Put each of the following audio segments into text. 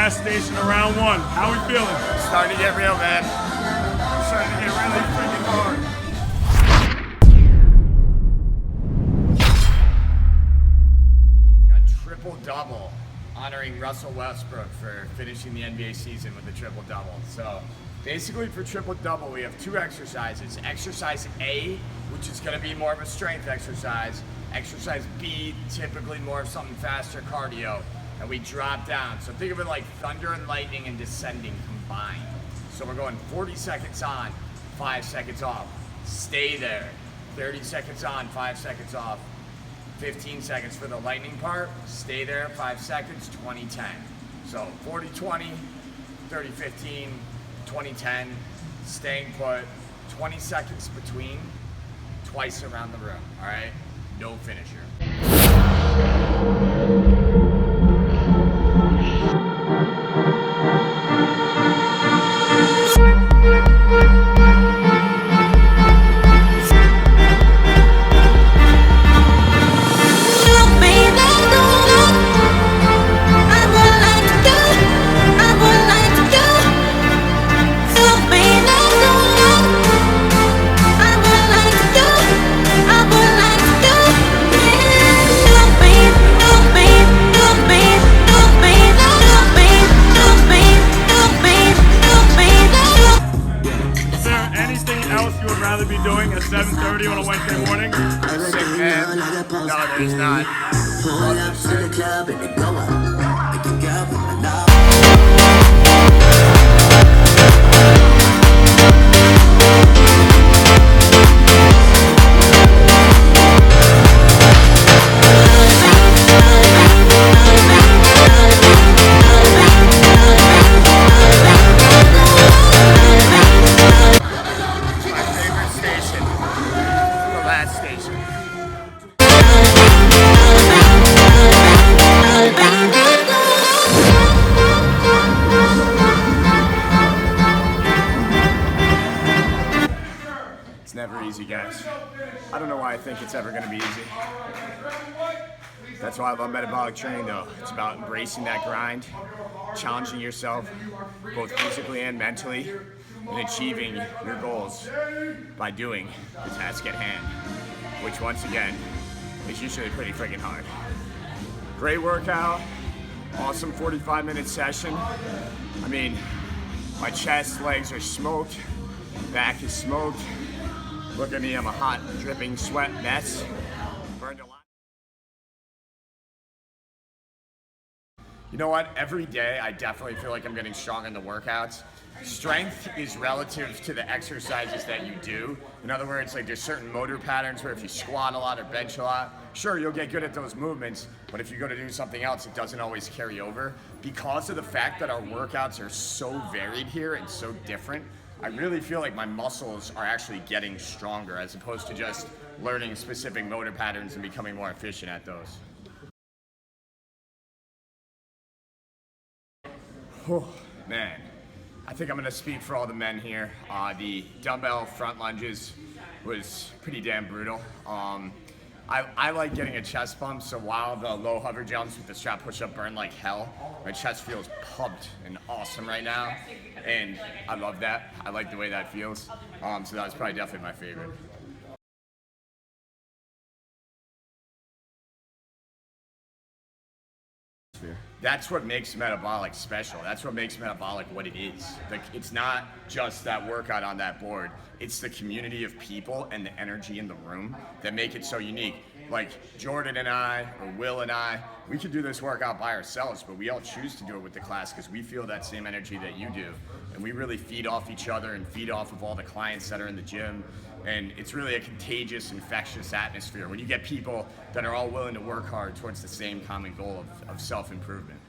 Last station of round one. How we feeling? Starting to get real, man. Starting to get really freaking hard. We've got triple-double, honoring Russell Westbrook for finishing the NBA season with a triple-double. So basically for triple-double, we have two exercises. Exercise A, which is going to be more of a strength exercise. Exercise B, typically more of something faster, cardio. And we drop down. So think of it like thunder and lightning and descending combined. So we're going 40 seconds on, 5 seconds off. Stay there. 30 seconds on, 5 seconds off. 15 seconds for the lightning part. Stay there, 5 seconds, 20-10. So 40-20, 30-15, 20-10. Staying put, 20 seconds between, twice around the room, all right? No finisher. Be doing at 7:30 on a Wednesday morning? Sick, man. No, there's not. Pull up to the club and they go up. Make a girl with my love. It's never easy, guys. I don't know why I think it's ever going to be easy. That's why I love metabolic training, though. It's about embracing that grind, challenging yourself, both physically and mentally, and achieving your goals by doing the task at hand, which once again is usually pretty freaking hard. Great workout, awesome 45-minute session. I mean, my chest, legs are smoked, back is smoked. Look at me, I'm a hot, dripping sweat mess. Burned a lot. You know what? Every day I definitely feel like I'm getting stronger in the workouts. Strength is relative to the exercises that you do. In other words, like there's certain motor patterns where if you squat a lot or bench a lot, sure, you'll get good at those movements, but if you go to do something else, it doesn't always carry over. Because of the fact that our workouts are so varied here and so different, I really feel like my muscles are actually getting stronger as opposed to just learning specific motor patterns and becoming more efficient at those. Oh, man, I think I'm gonna speak for all the men here. The dumbbell front lunges was pretty damn brutal. I like getting a chest pump, so while the low hover jumps with the strap push-up burn like hell, my chest feels pumped and awesome right now, and I love that. I like the way that feels, so that was probably definitely my favorite. That's what makes metabolic special. That's what makes metabolic what it is. Like, it's not just that workout on that board. It's the community of people and the energy in the room that make it so unique. Like Jordan and I, or Will and I, we could do this workout by ourselves, but we all choose to do it with the class because we feel that same energy that you do. And we really feed off each other and feed off of all the clients that are in the gym. And it's really a contagious, infectious atmosphere when you get people that are all willing to work hard towards the same common goal of self-improvement.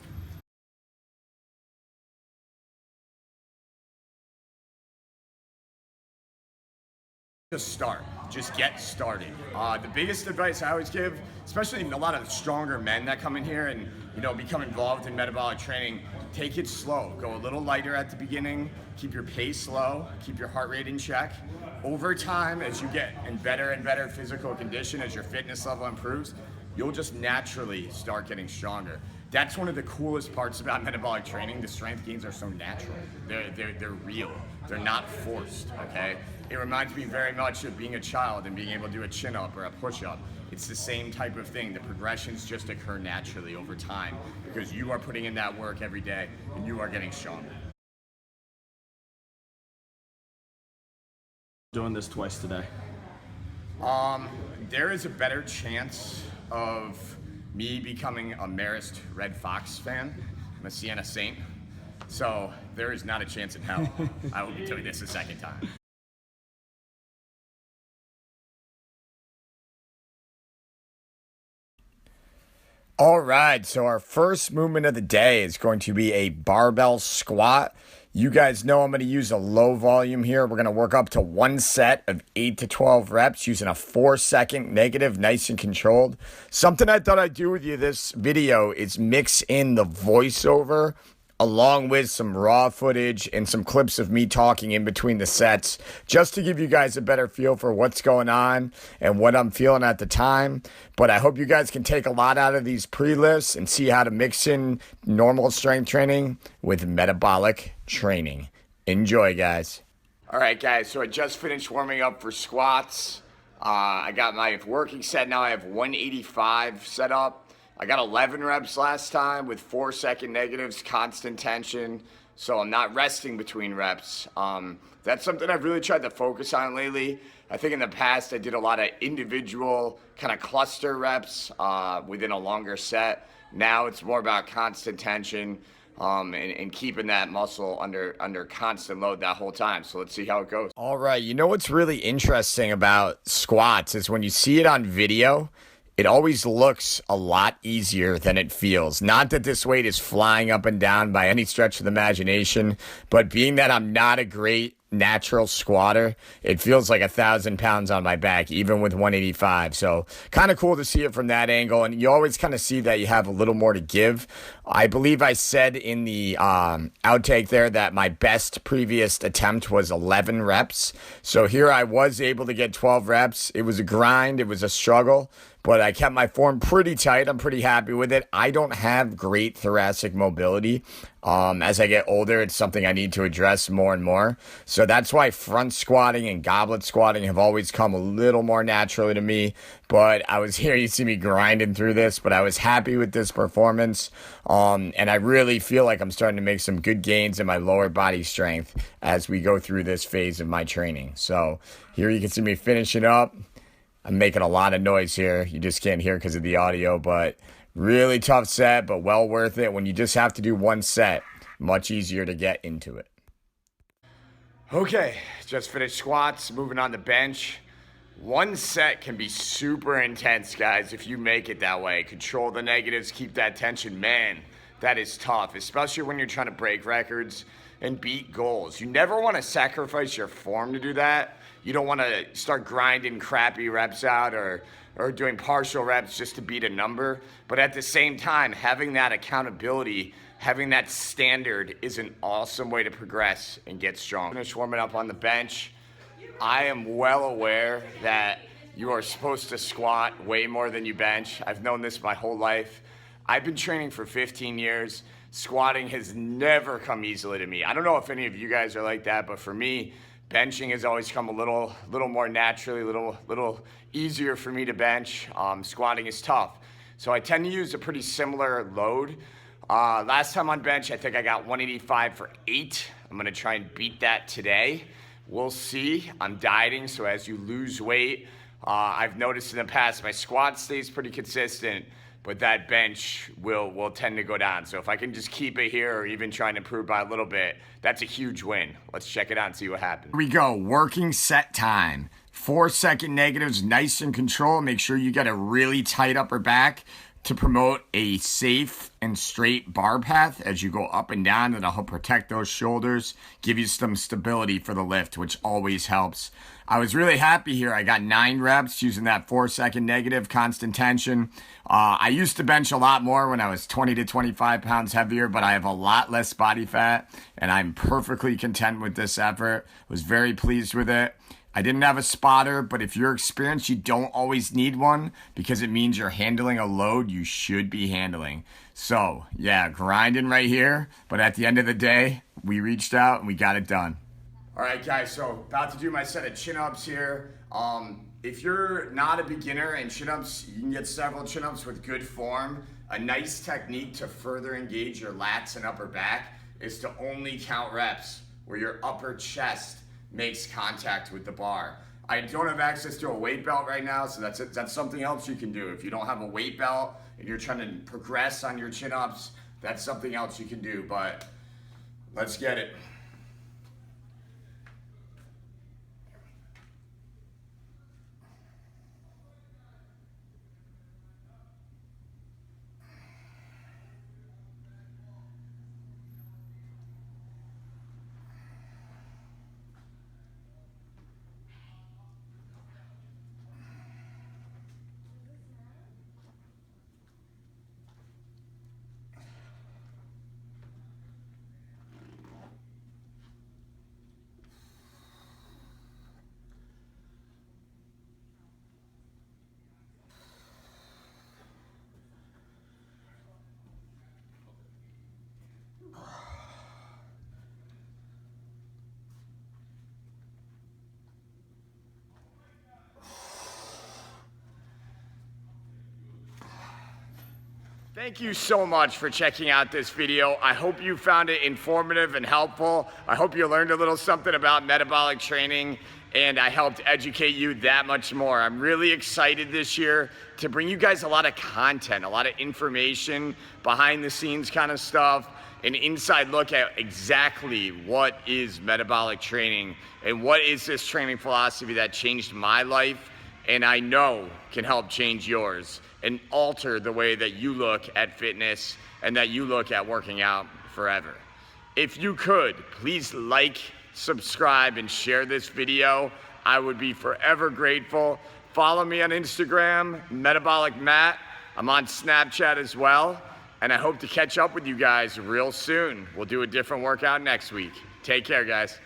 Just start. Just get started. The biggest advice I always give, especially a lot of stronger men that come in here and become involved in metabolic training, take it slow. Go a little lighter at the beginning. Keep your pace low. Keep your heart rate in check. Over time, as you get in better and better physical condition, as your fitness level improves, you'll just naturally start getting stronger. that's one of the coolest parts about metabolic training. The strength gains are so natural. They're real. They're not forced, okay? It reminds me very much of being a child and being able to do a chin-up or a push-up. It's the same type of thing. The progressions just occur naturally over time because you are putting in that work every day and you are getting stronger. Doing this twice today. There is a better chance of me becoming a Marist Red Fox fan. I'm a Sienna Saint. So there is not a chance in hell I will be doing this a second time. All right, so our first movement of the day is going to be a barbell squat. You guys know I'm going to use a low volume here. We're going to work up to one set of 8 to 12 reps using a 4-second negative, nice and controlled. Something I thought I'd do with you this video is mix in the voiceover along with some raw footage and some clips of me talking in between the sets, just to give you guys a better feel for what's going on and what I'm feeling at the time. But I hope you guys can take a lot out of these pre-lifts and see how to mix in normal strength training with metabolic training. Enjoy, guys. All right, guys, so I just finished warming up for squats. I got my working set now. I have 185 set up. I got 11 reps last time with 4-second negatives, constant tension, so I'm not resting between reps. That's something I've really tried to focus on lately. I think in the past I did a lot of individual kind of cluster reps within a longer set. Now it's more about constant tension and keeping that muscle under constant load that whole time. So let's see how it goes. All right, you know what's really interesting about squats is when you see it on video, it always looks a lot easier than it feels. Not that this weight is flying up and down by any stretch of the imagination, but being that I'm not a great natural squatter, it feels like 1,000 pounds on my back, even with 185. So kind of cool to see it from that angle. And you always kind of see that you have a little more to give. I believe I said in the outtake there that my best previous attempt was 11 reps. So here I was able to get 12 reps. It was a grind. It was a struggle. But I kept my form pretty tight. I'm pretty happy with it. I don't have great thoracic mobility. As I get older, it's something I need to address more and more. So that's why front squatting and goblet squatting have always come a little more naturally to me. But I was here, you see me grinding through this, but I was happy with this performance. And I really feel like I'm starting to make some good gains in my lower body strength as we go through this phase of my training. So here you can see me finishing up. I'm making a lot of noise here. You just can't hear because of the audio, but really tough set, but well worth it. When you just have to do one set, much easier to get into it. Okay, just finished squats, moving on to bench. One set can be super intense, guys, if you make it that way. Control the negatives, keep that tension. Man, that is tough, especially when you're trying to break records and beat goals. You never want to sacrifice your form to do that. You don't want to start grinding crappy reps out or doing partial reps just to beat a number. But at the same time, having that accountability, having that standard is an awesome way to progress and get strong. Finish warming up on the bench. I am well aware that you are supposed to squat way more than you bench. I've known this my whole life. I've been training for 15 years. Squatting has never come easily to me. I don't know if any of you guys are like that, but for me, benching has always come a little more naturally, little easier for me to bench. Squatting is tough. So I tend to use a pretty similar load. Last time on bench, I think I got 185 for 8. I'm gonna try and beat that today. We'll see. I'm dieting, so as you lose weight, I've noticed in the past my squat stays pretty consistent, but that bench will tend to go down. So if I can just keep it here or even try and improve by a little bit, that's a huge win. Let's check it out and see what happens. Here we go, working set time. 4-second negatives, nice and controlled. Make sure you get a really tight upper back to promote a safe and straight bar path as you go up and down. That'll help protect those shoulders, give you some stability for the lift, which always helps. I was really happy here. I got 9 reps using that 4-second negative, constant tension. I used to bench a lot more when I was 20 to 25 pounds heavier, but I have a lot less body fat, and I'm perfectly content with this effort. Was very pleased with it. I didn't have a spotter, but if you're experienced, you don't always need one because it means you're handling a load you should be handling. So, yeah, grinding right here, but at the end of the day, we reached out and we got it done. All right, guys, so about to do my set of chin-ups here. If you're not a beginner in chin-ups, you can get several chin-ups with good form. A nice technique to further engage your lats and upper back is to only count reps where your upper chest makes contact with the bar. I don't have access to a weight belt right now, so that's something else you can do. If you don't have a weight belt and you're trying to progress on your chin-ups, that's something else you can do, but let's get it. Thank you so much for checking out this video. I hope you found it informative and helpful. I hope you learned a little something about metabolic training, and I helped educate you that much more. I'm really excited this year to bring you guys a lot of content, a lot of information, behind the scenes kind of stuff, an inside look at exactly what is metabolic training and what is this training philosophy that changed my life and I know can help change yours and alter the way that you look at fitness and that you look at working out forever. If you could, please like, subscribe, and share this video. I would be forever grateful. Follow me on Instagram, Metabolic Matt. I'm on Snapchat as well. And I hope to catch up with you guys real soon. We'll do a different workout next week. Take care, guys.